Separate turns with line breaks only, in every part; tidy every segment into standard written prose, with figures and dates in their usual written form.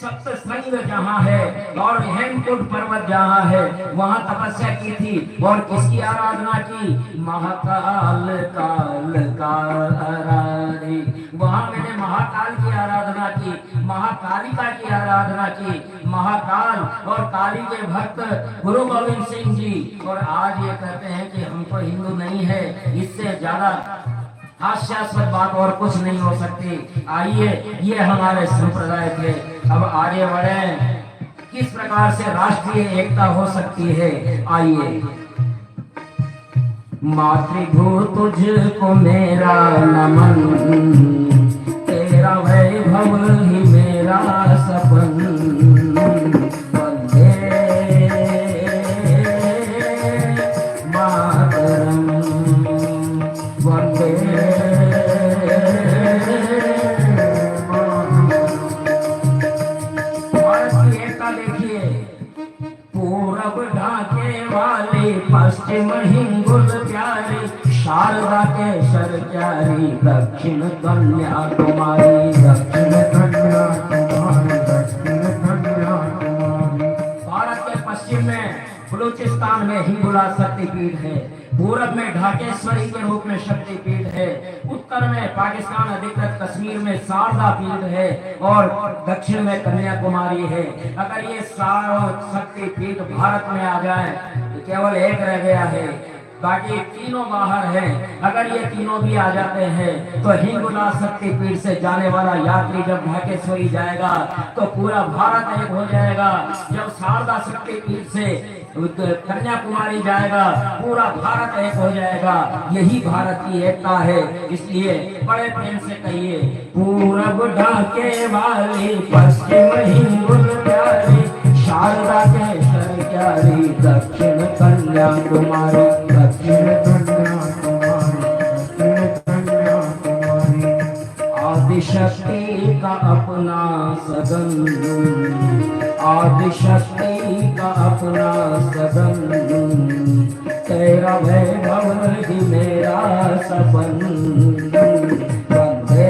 सप्तशृंग जहाँ है और हेमकुंड पर्वत जहाँ है वहाँ तपस्या की थी और किसकी आराधना की? महाकाल काल कारी। वहाँ मैंने महाकाल की आराधना की, महाकालिका की आराधना की। महाकाल और काली के भक्त गुरु गोविंद सिंह जी, और आज ये कहते हैं कि हम तो हिंदू नहीं है। इससे ज्यादा हास्यास्पद बात और कुछ नहीं हो सकती। आइए, ये हमारे संप्रदाय थे। अब आगे बढ़े, किस प्रकार से राष्ट्रीय एकता हो सकती है। आइए। मातृभू तुझको मेरा नमन, तेरा वैभव ही मेरा सपन। वंदे मातरम, वंदे पूरब ढाके वाली, पश्चिम हिंगुल प्यारी, शारदा के सरचारी, दक्षिण कन्याकुमारी, दक्षिण कन्याकुमारी, दक्षिण कन्याकुमारी। भारत के पश्चिम में बलूचिस्तान में हिंगुला शक्तिपीठ है, पूरब में ढाकेश्वरी के रूप में शक्तिपीठ है, उत्तर में पाकिस्तान अधिकृत कश्मीर में शारदा पीठ है और दक्षिण में कन्याकुमारी है। अगर ये सारों शक्तिपीठ भारत में आ जाए तो केवल एक रह गया है, बाकी तीनों बाहर हैं। अगर ये तीनों भी आ जाते हैं तो हिंगुला शक्तिपीठ से जाने वाला यात्री जब ढाकेश्वरी जाएगा तो पूरा भारत एक हो जाएगा। जब शारदा शक्तिपीठ से कन्याकुमारी जाएगा पूरा भारत एक हो जाएगा। यही भारत की एकता है। इसलिए बड़े प्रेम से कहिए, पूरब ढाके वाली, पश्चिम हिंगुल प्यारी, शारदा के सरचारी, दक्षिण कन्याकुमारी, दक्षिण कन्याकुमारी, दक्षिण कन्याकुमारी। आदिशक्ति का अपना सदन, आदिशक्ति का अपना सदन, तेरा वैभव ही मेरा सपन। वंदे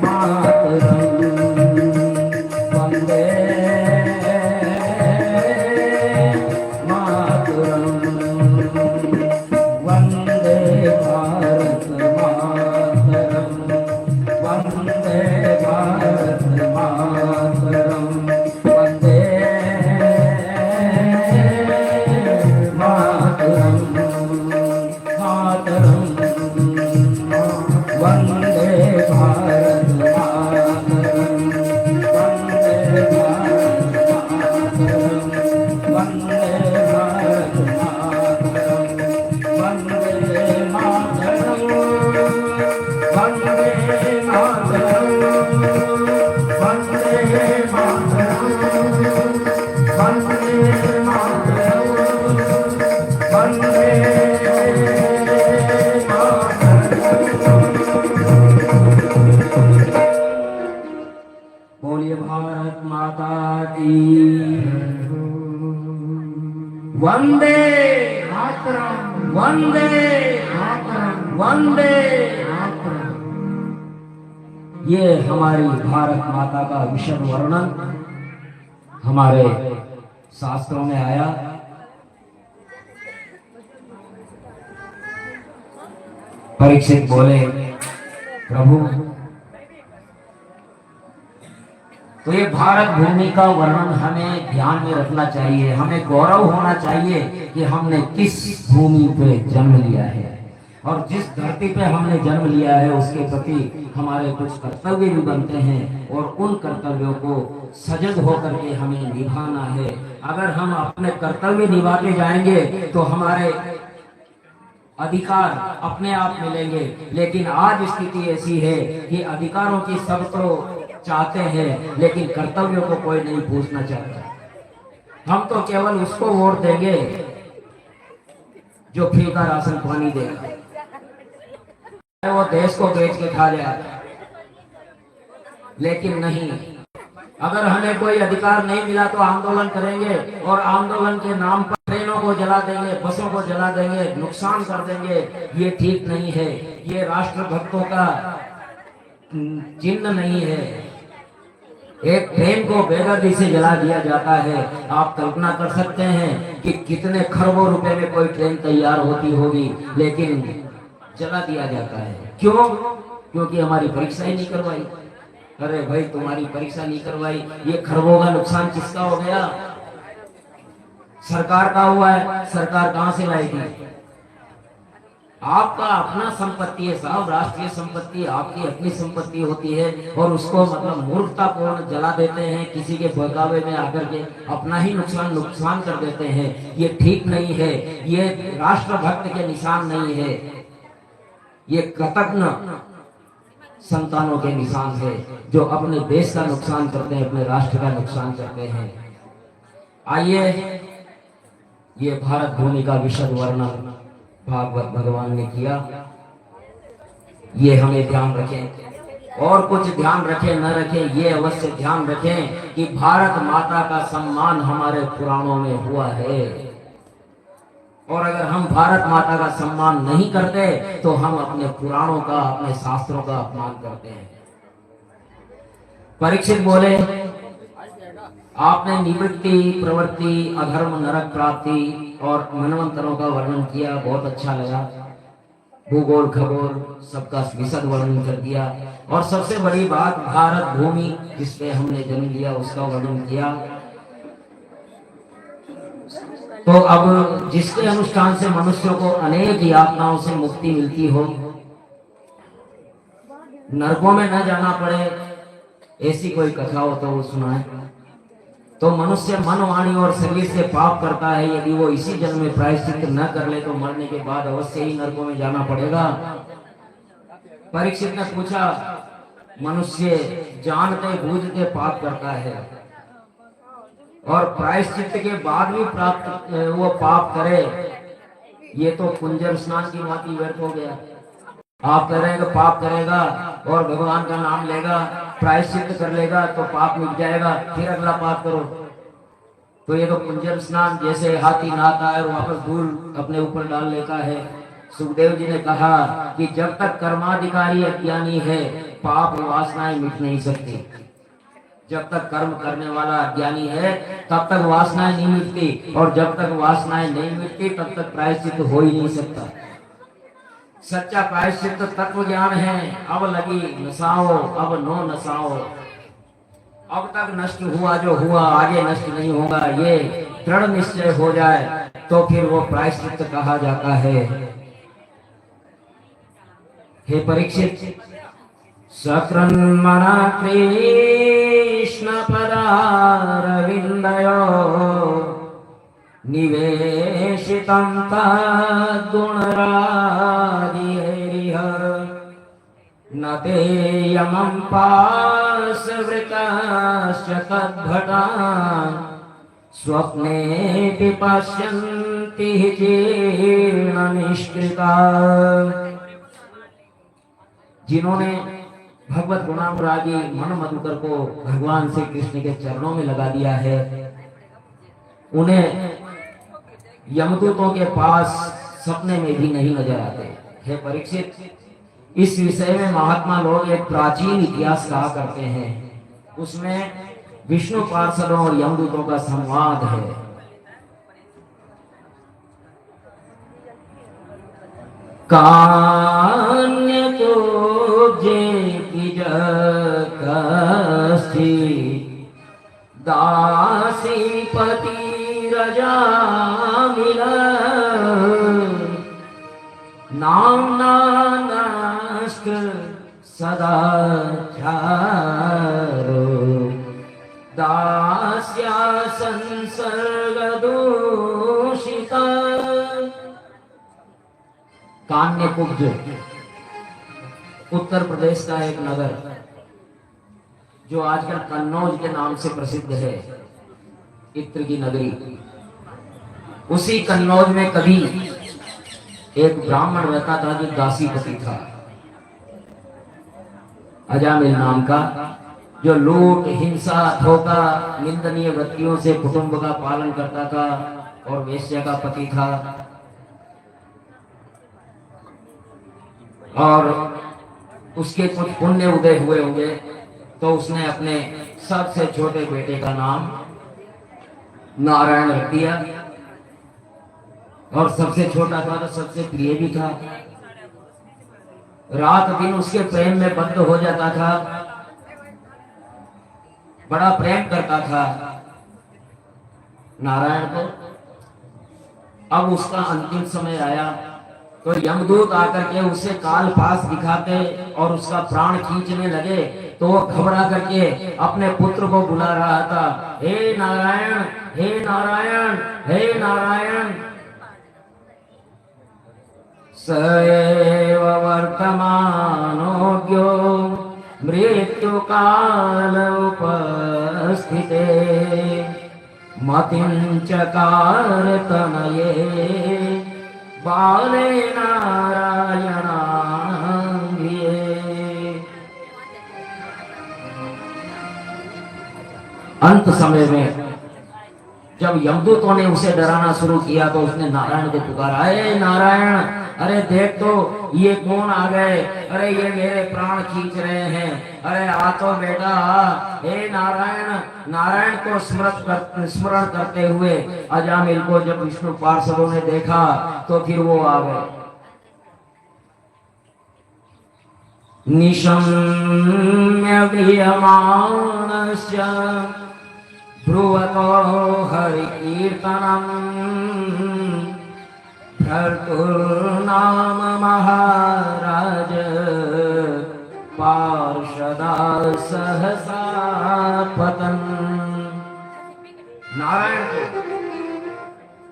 मातरम, वंदे मातरम, वंदे भारत मातरम, वंदे भारत मातरम, वंदे मातरम, मातरम, वंदे भारत मातरम, वंदे भारत मातरम, वंदे भारत मातरम, वंदे मातरम, वंदे मातरम, वंदे मातरम, वंदे मातरम, वंदे मातरम। बोलिए भारत माता की वंदे मातरम, वंदे मातरम, वंदे मातरम। ये हमारी भारत माता का विशद वर्णन हमारे शास्त्रों में आया। परीक्षित बोले, प्रभु तो ये भारत भूमि का वर्णन हमें ध्यान में रखना चाहिए, हमें गौरव होना चाहिए कि हमने किस भूमि पे जन्म लिया है और जिस धरती पे हमने जन्म लिया है उसके प्रति हमारे कुछ कर्तव्य भी बनते हैं और उन कर्तव्यों को सजग होकर के हमें निभाना है। अगर हम अपने कर्तव्य निभाते जाएंगे तो हमारे अधिकार अपने आप मिलेंगे। लेकिन आज स्थिति ऐसी है कि अधिकारों की सब तो चाहते हैं लेकिन कर्तव्यों को कोई नहीं पूछना चाहता। हम तो केवल उसको वोट देंगे जो फ्री का राशन पानी देगा, वो देश को बेच के खा जाए। लेकिन नहीं, अगर हमें कोई अधिकार नहीं मिला तो आंदोलन करेंगे और आंदोलन के नाम पर ट्रेनों को जला देंगे, बसों को जला देंगे, नुकसान कर देंगे। ये ठीक नहीं है। ये राष्ट्र भक्तों का चिन्ह नहीं है। एक ट्रेन को बेदर्दी से जला दिया जाता है। आप कल्पना कर सकते हैं कि कितने खरबों रुपए में कोई ट्रेन तैयार होती होगी, लेकिन जला दिया जाता है। क्यों? क्योंकि हमारी परीक्षा ही नहीं करवाई। अरे भाई, तुम्हारी परीक्षा नहीं करवाई, ये खरबों का नुकसान किसका हो गया? सरकार का हुआ है। सरकार कहां से लाएगी? आपका अपना संपत्ति है साहब, राष्ट्रीय संपत्ति आपकी अपनी संपत्ति होती है, और उसको मतलब मूर्खतापूर्ण जला देते हैं, किसी के बहकावे में आकर के अपना ही नुकसान कर देते हैं। ये ठीक नहीं है, ये राष्ट्रभक्त के निशान नहीं है, ये कृतज्ञ संतानों के निशान है जो अपने देश का नुकसान करते हैं, अपने राष्ट्र का नुकसान करते हैं। आइए, ये भारत भूमि का विशद वर्णन भागवत भगवान ने किया, ये हमें ध्यान रखें। और कुछ ध्यान रखें न रखें, ये अवश्य ध्यान रखें कि भारत माता का सम्मान हमारे पुराणों में हुआ है, और अगर हम भारत माता का सम्मान नहीं करते तो हम अपने पुराणों का, अपने शास्त्रों का अपमान करते हैं। परीक्षित बोले, आपने निवृत्ति, प्रवृत्ति, अधर्म, नरक प्राप्ति और मनवंतरों का वर्णन किया, बहुत अच्छा लगा। भूगोल, खगोल सबका विशद वर्णन कर दिया, और सबसे बड़ी बात भारत भूमि जिसपे हमने जन्म लिया उसका वर्णन किया। तो अब जिसके अनुष्ठान से मनुष्यों को अनेक यातनाओं से मुक्ति मिलती हो, नरकों में न जाना पड़े, ऐसी कोई कथा हो तो वो सुनाए। तो मनुष्य मन, वाणी और शरीर से पाप करता है, यदि वो इसी जन्म में प्रायश्चित न कर ले तो मरने के बाद अवश्य ही नरकों में जाना पड़ेगा। परीक्षित ने पूछा, मनुष्य जानते बूझते पाप करता है और प्रायश्चित के बाद भी वो पाप करे, ये तो कुंजर स्नान की भांति व्यर्थ हो गया। आप कह रहे हैं कि पाप करेगा और भगवान का नाम लेगा, प्रायश्चित कर लेगा तो पाप मिट जाएगा, फिर अगला पाप करो, तो ये तो कुंजर स्नान जैसे हाथी नहाता है और वापस धूल अपने ऊपर डाल लेता है। सुखदेव जी ने कहा कि जब तक कर्माधिकारी अज्ञानी है पाप वासनाएं मिट नहीं सकती। जब तक कर्म करने वाला अज्ञानी है तब तक वासनाएं नहीं मिटती, और जब तक वासनाएं नहीं मिटती तब तक प्रायश्चित हो ही नहीं सकता। सच्चा प्रायश्चित तत्व ज्ञान है। अब लगी नसाओ, अब नो नसाओ। अब तक नष्ट हुआ जो हुआ, आगे नष्ट नहीं होगा, ये दृढ़ निश्चय हो जाए तो फिर वो प्रायश्चित कहा जाता है। हे परीक्षित, सकृन्मना कृष्ण पदारविन्दयो निवेशितं तद्गुणराजिः न ते यमं पाशवृताश्च तद्भटान् स्वप्नेऽपि पश्यन्ति जीर्णनिष्कृताः। जिन्होंने भगवत गुणानुरागी मन मधुकर को भगवान श्री कृष्ण के चरणों में लगा दिया है, उन्हें यमदूतों के पास सपने में भी नहीं नजर आते। हे परीक्षित, इस विषय में महात्मा लोग एक प्राचीन इतिहास कहा करते हैं, उसमें विष्णु पार्षदों और यमदूतों का संवाद है। कान्य तो जे कस्ति दासी पति रजा मिला नामना नष्ट सदाचारो दास्या संसर्ग दूषिता। कान्य कुब्ज उत्तर प्रदेश का एक नगर जो आजकल कन्नौज के नाम से प्रसिद्ध है, इत्र की नगरी। उसी कन्नौज में कभी एक ब्राह्मण रहता था जो दासीपति था, अजामिल नाम का, जो लूट, हिंसा, धोखा, निंदनीय वृत्तियों से कुटुंब का पालन करता था और वेश्या का पति था। और उसके कुछ पुण्य उदय हुए होंगे, तो उसने अपने सबसे छोटे बेटे का नाम नारायण रख दिया। और सबसे छोटा था तो सबसे प्रिय भी था। रात दिन उसके प्रेम में बंद हो जाता था, बड़ा प्रेम करता था नारायण को। अब उसका अंतिम समय आया तो यमदूत आकर के उसे काल पास दिखाते और उसका प्राण खींचने लगे, तो वो घबरा करके अपने पुत्र को बुला रहा था, हे नारायण, हे नारायण, हे नारायण। सएव वर्तमानोऽज्ञो मृत्यु काल उपस्थिते मतिं चकार तनये बाले नारायणांगिये। अंत समय में जब यमदूतों ने उसे डराना शुरू किया तो उसने नारायण को पुकारा, हे नारायण, अरे देख तो ये कौन आ गए, अरे ये मेरे प्राण खींच रहे हैं, अरे आ तो बेटा। हे नारायण। नारायण को स्मरण करते हुए अजामिल को जब विष्णु पार्षदों ने देखा तो फिर वो आ गए। निशम्य वियमानस्य ब्रुवतो हरिकीर्तनम् भर्तुर्नाम महाराज पार्षदा सहसा पतन।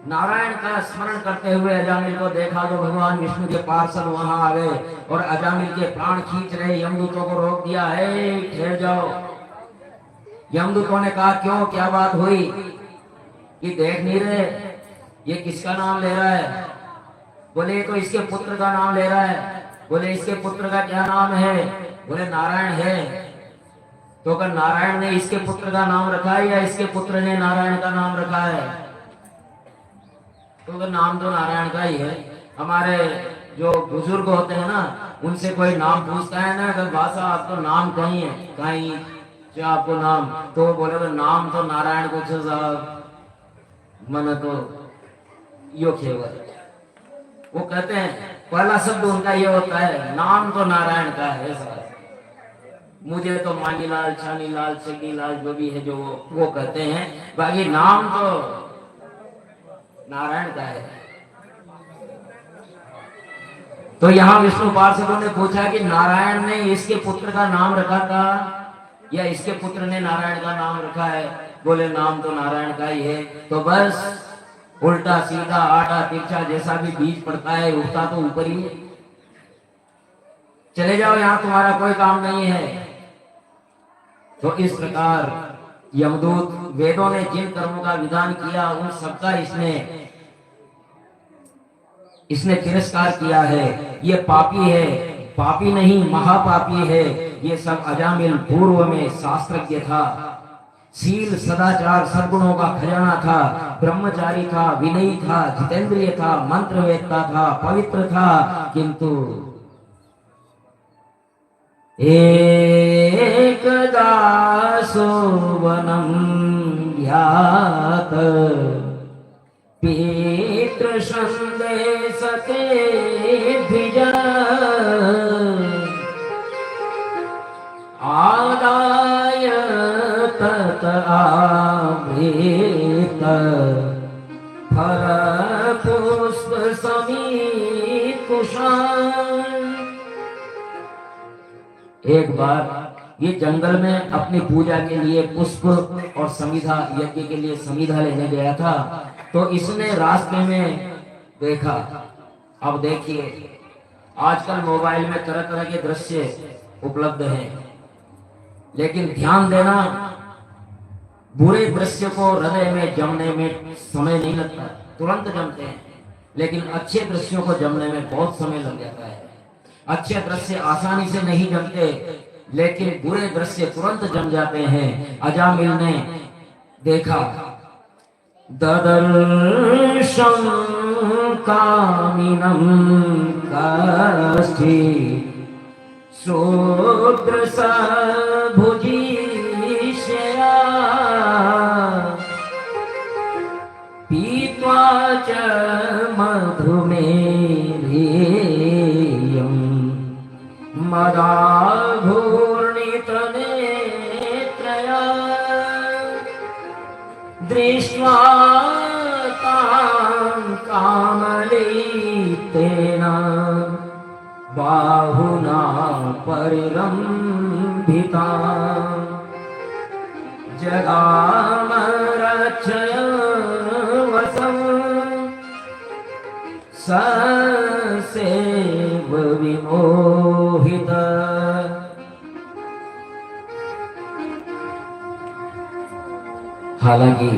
नारायण का स्मरण करते हुए अजामिल को देखा तो भगवान विष्णु के पार्षद वहां आ गए और अजामिल के प्राण खींच रहे यमदूतों को रोक दिया। हे ठहर जाओ। यमदूतों ने कहा, क्यों, क्या बात हुई? कि देख नहीं रहे ये किसका नाम ले रहा है? बोले तो इसके पुत्र का नाम ले रहा है। बोले इसके पुत्र का क्या नाम है? बोले नारायण है। तो अगर नारायण ने इसके पुत्र का नाम रखा है या इसके पुत्र ने नारायण का नाम रखा है? तो नाम तो नारायण का ही है। हमारे जो बुजुर्ग होते हैं ना, उनसे कोई नाम पूछता है ना, अगर भाषा आपको नाम कहीं है, कहीं जो आपको नाम, तो बोले तो नाम तो नारायण को साहब मन तो यो खेवर। वो कहते हैं पहला शब्द उनका ये होता है, नाम तो नारायण का है साहब। मुझे तो मानीलाल, छानीलाल, छगीलाल जो भी है जो वो कहते हैं, बाकी नाम तो नारायण का है। तो यहाँ विष्णु पार्षदों ने पूछा कि नारायण ने इसके पुत्र का नाम रखा था या इसके पुत्र ने नारायण का नाम रखा है? बोले नाम तो नारायण का ही है। तो बस उल्टा सीधा आटा तिरछा जैसा भी बीज पड़ता है उठता तो ऊपर ही है। चले जाओ, यहां तुम्हारा कोई काम नहीं है। तो इस प्रकार यमदूत वेदों ने जिन कर्मों का विधान किया उन सबका इसने तिरस्कार किया है। ये पापी है, पापी नहीं महापापी है। ये सब अजामिल पूर्व में शास्त्रज्ञ था, शील सदाचार सद्गुणों का खजाना था, ब्रह्मचारी था, विनयी था, जितेंद्रिय था, मंत्रवेत्ता था, पवित्र था, किंतु एकदा सोवनं यात पितृ संदेशते द्विज आदाय तत आमृत फल पुष्प समीत कुशाल। एक बार ये जंगल में अपनी पूजा के लिए पुष्प और समिधा, यज्ञ के लिए समिधा लेने गया था। तो इसने रास्ते में देखा, अब देखिए आजकल मोबाइल में तरह तरह के दृश्य उपलब्ध हैं, लेकिन ध्यान देना बुरे दृश्य को हृदय में जमने में समय नहीं लगता, तुरंत जमते हैं, लेकिन अच्छे दृश्यों को जमने में बहुत समय लग जाता है। अच्छे दृश्य आसानी से नहीं जमते, लेकिन बुरे दृश्य तुरंत जम जाते हैं। अजामिल ने देखा, ददर्शं कामिनं काष्ठी शूद्र भुजी शया पीत्वा च मधुमेह्यं मदाघूर्णितनेत्रया दृष्ट्वा तां कामलितेन बाहुना परिरम्भिता जगाम रक्षय वसं ससेव विमोहित। हालांकि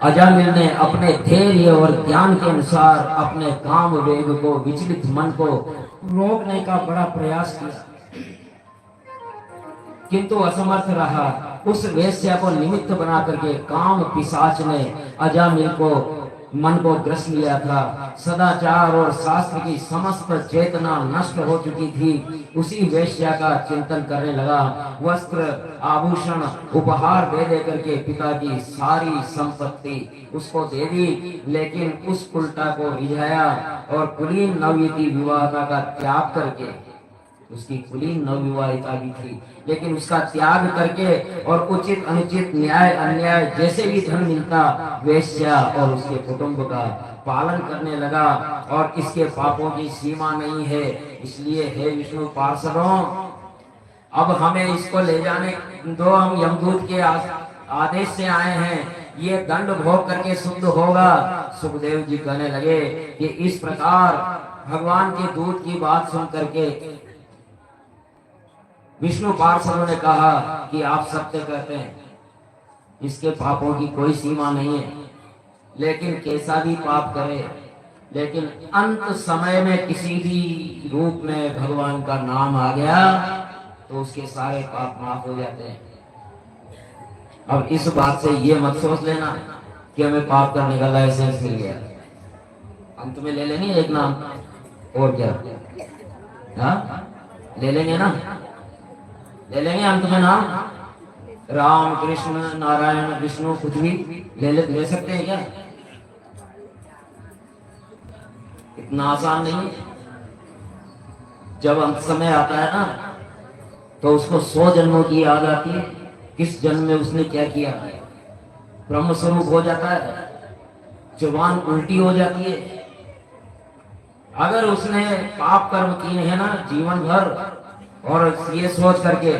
अजामिल ने अपने धैर्य और ज्ञान के अनुसार अपने काम वेग को, विचलित मन को रोकने का बड़ा प्रयास किया, किंतु असमर्थ रहा। उस वेश्या को निमित्त बना करके काम पिशाच ने अजामिल को, मन को ग्रस लिया था। सदाचार और शास्त्र की समस्त चेतना नष्ट हो चुकी थी। उसी वेश्या का चिंतन करने लगा। वस्त्र आभूषण उपहार दे दे करके पिता की सारी संपत्ति उसको दे दी, लेकिन उस उल्टा को रिझाया और कुलीन नवयुवती विवाहिता का त्याग करके, उसकी कुलीन नवविवाहिता भी थी, लेकिन उसका त्याग करके और उचित अनुचित न्याय अन्याय जैसे भी धन मिलता वेश्या और उसके कुटुंब का पालन करने लगा। और इसके पापों की सीमा नहीं है। इसलिए हे विष्णु पार्षदों, अब हमें इसको ले जाने दो। हम यमदूत के आदेश से आए हैं, ये दंड भोग करके शुद्ध होगा। सुखदेव जी कहने लगे कि इस प्रकार भगवान के दूत की बात सुन करके विष्णु पार्षदों ने कहा कि आप सत्य कहते हैं, इसके पापों की कोई सीमा नहीं है, लेकिन कैसा भी पाप करे, लेकिन अंत समय में किसी भी रूप में भगवान का नाम आ गया तो उसके सारे पाप माफ हो जाते हैं। अब इस बात से ये मत सोच लेना कि हमें पाप करने का लाइसेंस मिल गया। अंत में ले लेंगे एक नाम, और क्या, हाँ ले लेंगे ना, ले लेंगे अंत में नाम, राम कृष्ण नारायण विष्णु कुछ भी ले सकते हैं क्या? इतना आसान नहीं है। जब अंत समय आता है ना तो उसको 100 जन्मों की याद आती है, किस जन्म में उसने क्या किया। ब्रह्म स्वरूप हो जाता है, जुबान उल्टी हो जाती है। अगर उसने पाप कर्म किए हैं ना जीवन भर, और ये सोच करके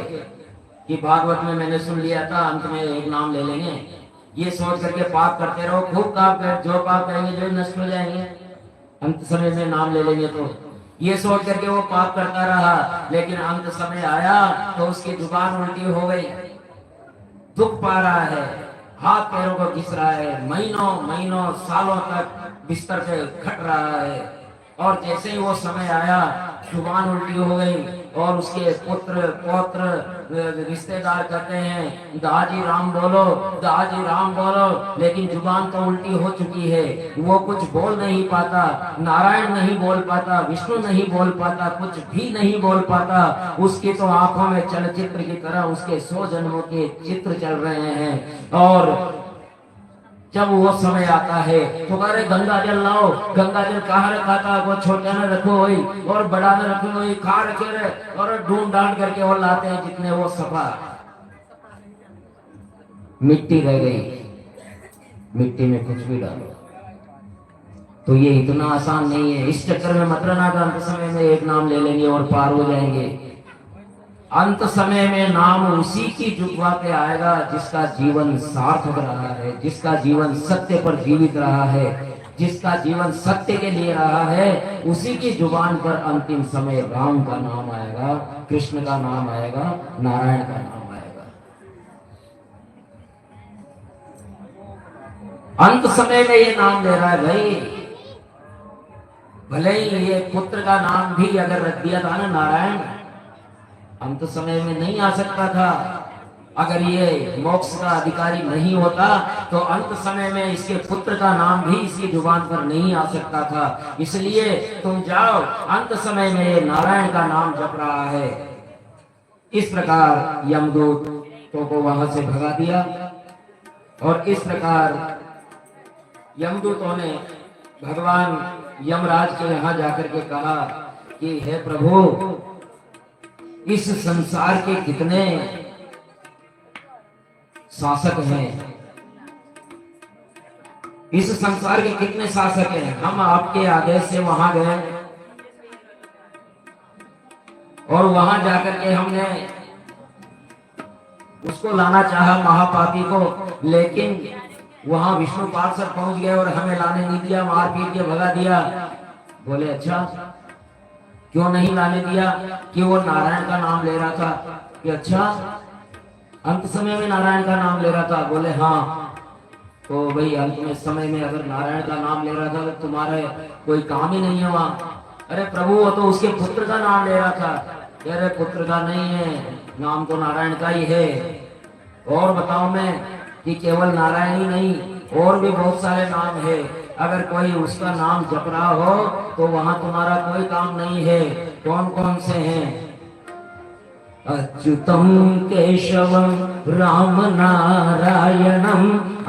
कि भागवत में मैंने सुन लिया था अंत में एक नाम ले लेंगे, ये सोच करके पाप करते रहो, खूब पाप कर, जो पाप करेंगे जो नष्ट हो जाएंगे, अंत समय में नाम ले लेंगे, तो ये सोच करके वो पाप करता रहा। लेकिन अंत समय आया तो उसकी जुबान उल्टी हो गई, दुख पा रहा है, हाथ पैरों को घिस रहा है, महीनों महीनों सालों तक बिस्तर पे खट रहा है। और जैसे ही वो समय आया जुबान उल्टी हो गई, और उसके पुत्र पौत्र रिश्तेदार कहते हैं दादी राम बोलो, दादी राम बोलो, लेकिन जुबान तो उल्टी हो चुकी है। वो कुछ बोल नहीं पाता, नारायण नहीं बोल पाता, विष्णु नहीं बोल पाता, कुछ भी नहीं बोल पाता। उसकी तो आंखों में चलचित्र की तरह उसके 100 जन्मों के चित्र चल रहे हैं। और जब वो समय आता है तो अरे गंगा जल लाओ, गंगा जल कहाँ रखा था, वो छोटा न रखो हुई और बड़ा न रखो हुई, खा रखे रहे, और ढूंढ ढांड करके वो लाते हैं जितने वो सफा मिट्टी रह गई, मिट्टी में कुछ भी डालो। तो ये इतना आसान नहीं है। इस चक्कर में मत रहना का अंत समय में एक नाम ले लेंगे और पार हो जाएंगे। अंत समय में नाम उसी की जुगवा पे आएगा जिसका जीवन सार्थक रहा है, जिसका जीवन सत्य पर जीवित रहा है, जिसका जीवन सत्य के लिए रहा है। उसी की जुबान पर अंतिम समय राम का नाम आएगा, कृष्ण का नाम आएगा, नारायण का नाम आएगा। अंत समय में ये नाम ले रहा है भाई। भले ही ये पुत्र का नाम भी अगर रख दिया था ना नारायण, अंत समय में नहीं आ सकता था, अगर ये मोक्ष का अधिकारी नहीं होता तो अंत समय में इसके पुत्र का नाम भी इसकी जुबान पर नहीं आ सकता था। इसलिए तुम जाओ, अंत समय में ये नारायण का नाम जप रहा है। इस प्रकार यमदूतों को वहां से भगा दिया और इस प्रकार यमदूतों ने भगवान यमराज के यहाँ जाकर के कहा कि हे प्रभु, इस संसार के कितने शासक हैं, इस संसार के कितने शासक हैं। हम आपके आदेश से वहां गए और वहां जाकर के हमने उसको लाना चाहा, महापापी को, लेकिन वहां विष्णु पार्षद पहुंच गए और हमें लाने नहीं दिया, मार पीट के भगा दिया। बोले अच्छा, क्यों नहीं लाने दिया? कि वो नारायण का नाम ले रहा था। कि अच्छा, अंत समय में नारायण का नाम ले रहा था? बोले हाँ। तो भाई अंत में समय में अगर नारायण का नाम ले रहा था तो तुम्हारे कोई काम ही नहीं है वहां। अरे प्रभु, वो तो उसके पुत्र का नाम ले रहा था। अरे पुत्र का नहीं है, नाम तो नारायण का ही है। और बताओ मैं कि केवल नारायण ही नहीं, और भी बहुत सारे नाम है। अगर कोई उसका नाम जप रहा हो तो वहां तुम्हारा कोई काम नहीं है। कौन कौन से हैं? अच्युतम केशवम राम नारायणम,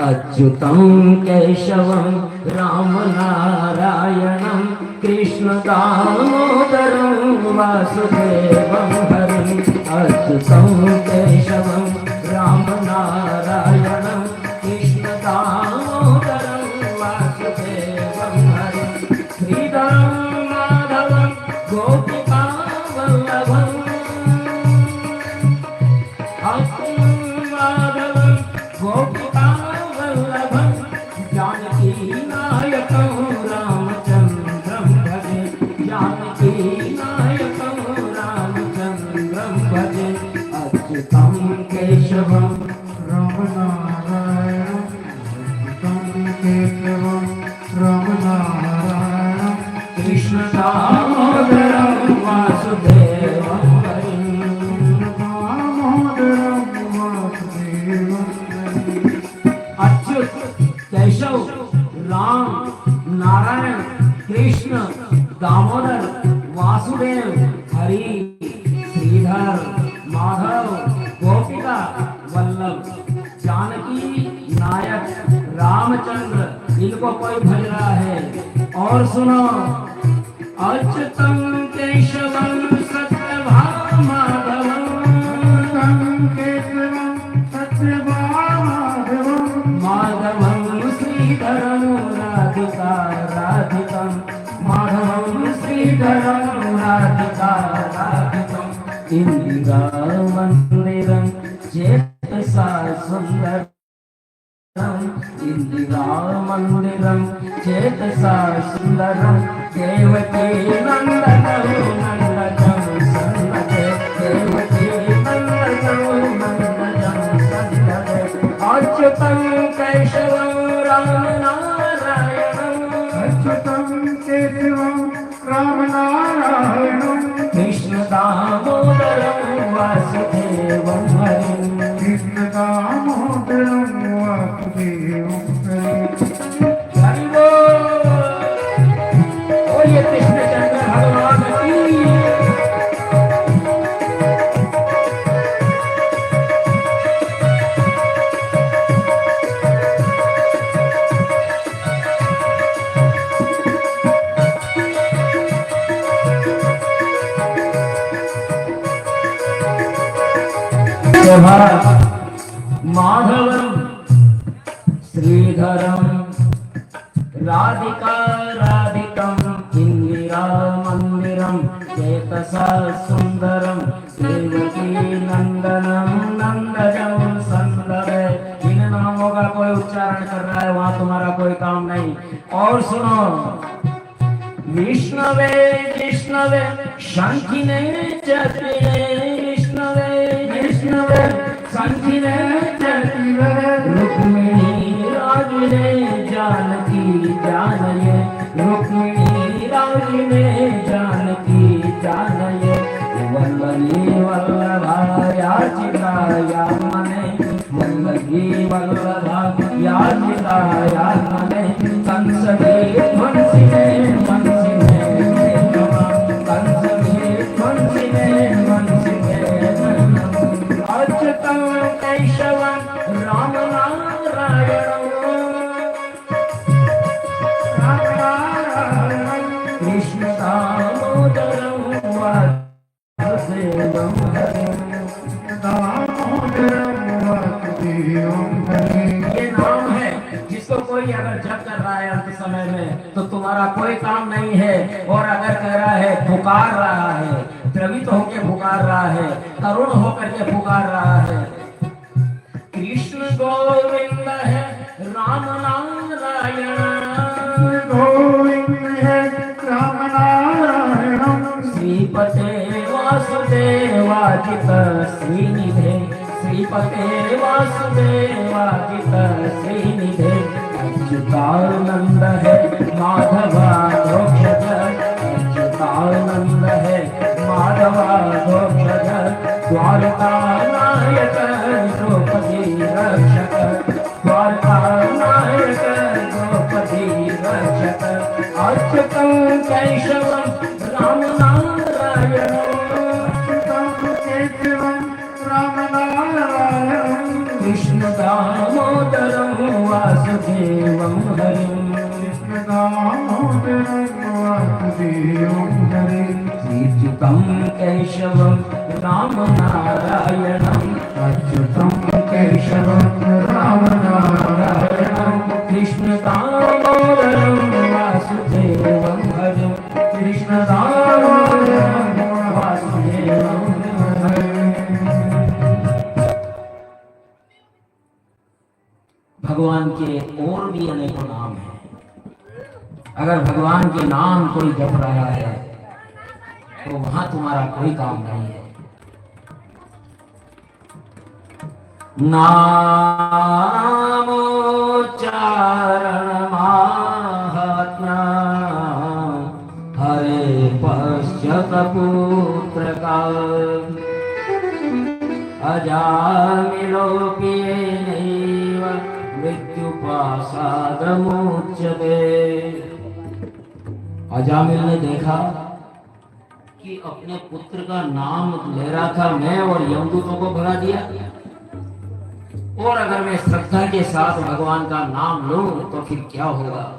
अच्युतम केशवम राम नारायणम, कृष्ण दामोदरम वासुदेवम हरिम। अच्युतम केशवम राम नारायणम, कृष्ण दामोदरम वासुदेवम हरिम। श्रीधरम माधवम गोपिका वल्लभम, माधवम गोपिका वल्लभम, जानकी नायकम रामचंद्रम भजे, जानकी नायकम रामचंद्रम भजे। अच्युतम केशवम राम नारायणम, अच्युतम केशवम राम नारायणम, कृष्ण दामोदरम वासुदेवम हरिम। अच्युत, केशव, राम, नारायण, कृष्ण, दामोदर, वासुदेव, हरि, श्रीधर, माधव, गोपिका वल्लभ, जानकी नायक, रामचंद्र, इनको कोई भज रहा है। और सुनो, अच्युतम केशवम सत्यभामा माधवम, केशवम सत्यभामा माधवम, श्रीधरम राधिका राधिकम, माधवम श्रीधरम राधिका राधिकम। इंदिरा मंदिरम चेतसा सुंदरम, इंदिरा मंदिरम चेतसा सुंदरम, देवकी नंदनम नंदनम सन्नते, देवकी नंदनम नंदनम सन्नते। अच्युतम केशवम राम नारायणम, अच्युतम केशवम राम नारायणम, कृष्ण दामोदरम वासुदेवम हरिम, कृष्ण दामोदरम वासुदेवम हरिम। हरि बोल, बोलिए कृष्णचंद्र भगवान की। माधवम श्रीधरम राधिका राधिकम, इंदिरा मंदिरम चेतसा सुंदरम, देवकी नंदनम नंदनम सन्दरे। इन नामों का कोई उच्चारण कर रहा है, वहां तुम्हारा कोई काम नहीं। और सुनो, विष्णवे विष्णवे शंखिने चक्रिणे, विष्णवे विष्णवे शंखिने चक्रिणे, रुक्मिणी रागिने जानकी जानये, रुक्मिणी रागिने जानकी जानये। वल्लभी वल्लभाया चिताया मने वल्लभा याचिता यात्मने कंस भी ध्वंसिने ध्वंसिने नमः कंस भी ध्वंसिने ध्वंसिने नमः अच्युतं केशवं राम नारायणं कृष्ण दामोदरं वासुदेवं ये नाम है जिसको कोई अगर जप कर रहा है अंत समय में तो तुम्हारा कोई काम नहीं है। और अगर कह रहा है पुकार रहा है, द्रवित होकर पुकार रहा है, तरुण होकर के पुकार रहा है, कृष्ण गोविंद है राम नारायण गोविंद है राम नारायण श्रीपते वासुदेवाजित श्रीनिधे श्रीपते वासुदेवाजित श्रीनिधे अच्युतानंद है माधवा घोषधर अच्युतानंद है माधवा घोषधर द्वारका नायक द्रौपदी रक्षक द्वारका नायक द्रौपदी रक्षक अच्युतं केशवं राम नारायण कृष्ण दामोदरं वासुदेवं हरिं कृष्ण दामोदरं वासुदेवं हरिं श्रीच्युतं केशवं राम नारायणं अच्युतं केशवं राम नारायणं कृष्ण दामोदरं वासुदेवं हरिं कृष्ण दामोदरं वासुदेवं हरिं। भगवान के और भी अनेकों नाम हैं। अगर भगवान के नाम कोई जप रहा है तो वहां तुम्हारा कोई काम नहीं है। नामोच्चारण महात्मा हरे पश्चात पुत्र का अजामिलोऽप्येनैव मृत्युपाशादमुच्यते। अजामिल ने देखा कि अपने पुत्र का नाम ले रहा था मैं और यमदूतों को भगा दिया, और अगर मैं श्रद्धा के साथ भगवान का नाम लूं तो फिर क्या होगा।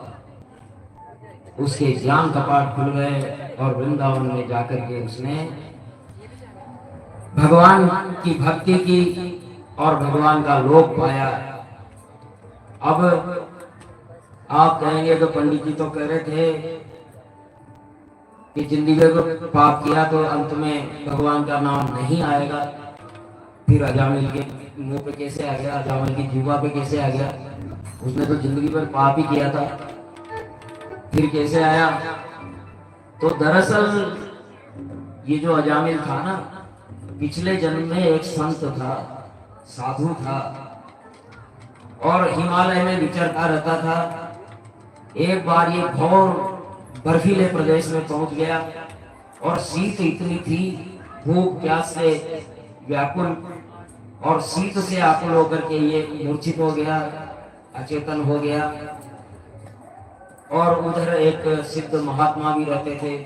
उसके ज्ञान कपाट खुल गए और वृंदावन में जाकर के उसने भगवान की भक्ति की और भगवान का लोक पाया। अब आप कहेंगे तो पंडित जी तो कह रहे थे कि जिंदगी में पाप किया तो अंत में भगवान का नाम नहीं आएगा। फिर अजामिल के मुंह पे कैसे आ गया, अजामिल की जीवा पे कैसे आ गया? उसने तो जिंदगी भर पाप ही किया था, फिर कैसे आया? तो दरअसल ये जो अजामिल था ना, पिछले जन्म में एक संत था, साधु था, और हिमालय में विचरता रहता था। एक बार ये घोर बर्फीले प्रदेश में पहुंच गया और शीत इतनी थी, भूख प्यास से व्याकुल और शीत से आकुल होकर के ये मूर्छित हो गया, अचेतन हो गया। और उधर एक सिद्ध महात्मा भी रहते थे,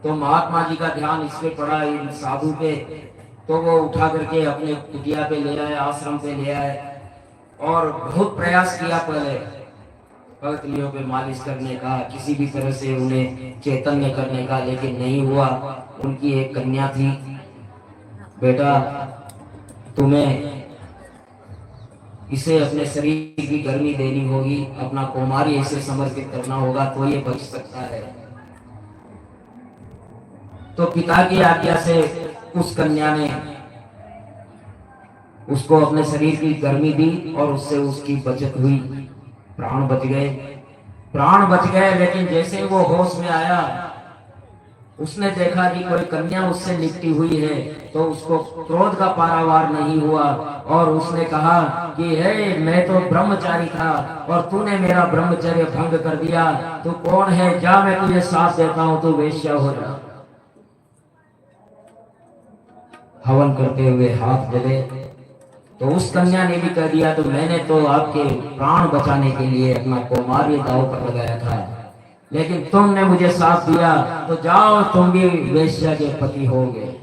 तो महात्मा जी का ध्यान इस पे पड़ा, इन साधु पे, तो वो उठा करके अपने कुटिया पे ले आए, आश्रम पे ले आए, और बहुत प्रयास किया पहले पगतलियों पे मालिश करने का, किसी भी तरह से उन्हें चैतन्य करने का, लेकिन नहीं हुआ। उनकी एक कन्या थी, बेटा तुम्हें इसे अपने शरीर की गर्मी देनी होगी, अपना कौमारी इसे समर्पित करना होगा तो ये बच सकता है। तो पिता की आज्ञा से उस कन्या ने उसको अपने शरीर की गर्मी दी और उससे उसकी बचत हुई, प्राण बच गए। प्राण बच गए, लेकिन जैसे वो होश में आया उसने देखा कि कोई कन्या उससे लिपटी हुई है, तो उसको क्रोध का पारावार नहीं हुआ और उसने कहा कि हे, मैं तो ब्रह्मचारी था और तूने मेरा ब्रह्मचर्य भंग कर दिया, तू कौन है? जा, मैं तुझे साथ देता हूं, तू वेश्या हो जा। हवन करते हुए हाथ जले तो उस कन्या ने भी कह दिया, तो मैंने तो आपके प्राण बचाने के लिए अपना कौमार्य दांव पर लगाया था, लेकिन तुमने मुझे साथ दिया, तो जाओ तुम भी वेश्या के पति होगे।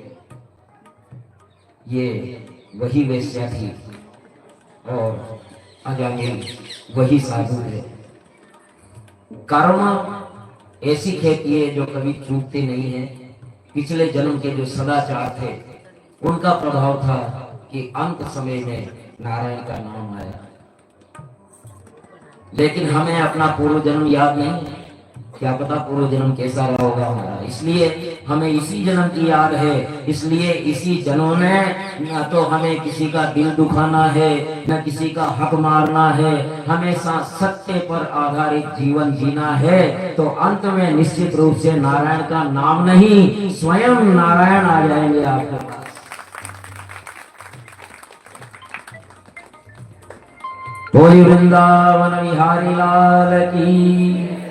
ये वही वेश्या थी और अजामिल वही साधु थे। कर्म ऐसी खेती है जो कभी चूकते नहीं है। पिछले जन्म के जो सदाचार थे उनका प्रभाव था कि अंत समय में नारायण का नाम आया, लेकिन हमें अपना पूर्व जन्म याद नहीं, क्या पता पूर्व जन्म कैसा रहा होगा हमारा। इसलिए हमें इसी जन्म की याद है, इसलिए इसी जन्म में न तो हमें किसी का दिल दुखाना है, न किसी का हक मारना है, हमेशा सत्य पर आधारित जीवन जीना है। तो अंत में निश्चित रूप से नारायण का नाम नहीं, स्वयं नारायण आ जाएंगे आपके पास। बोली वृंदावन बिहारी लाल की।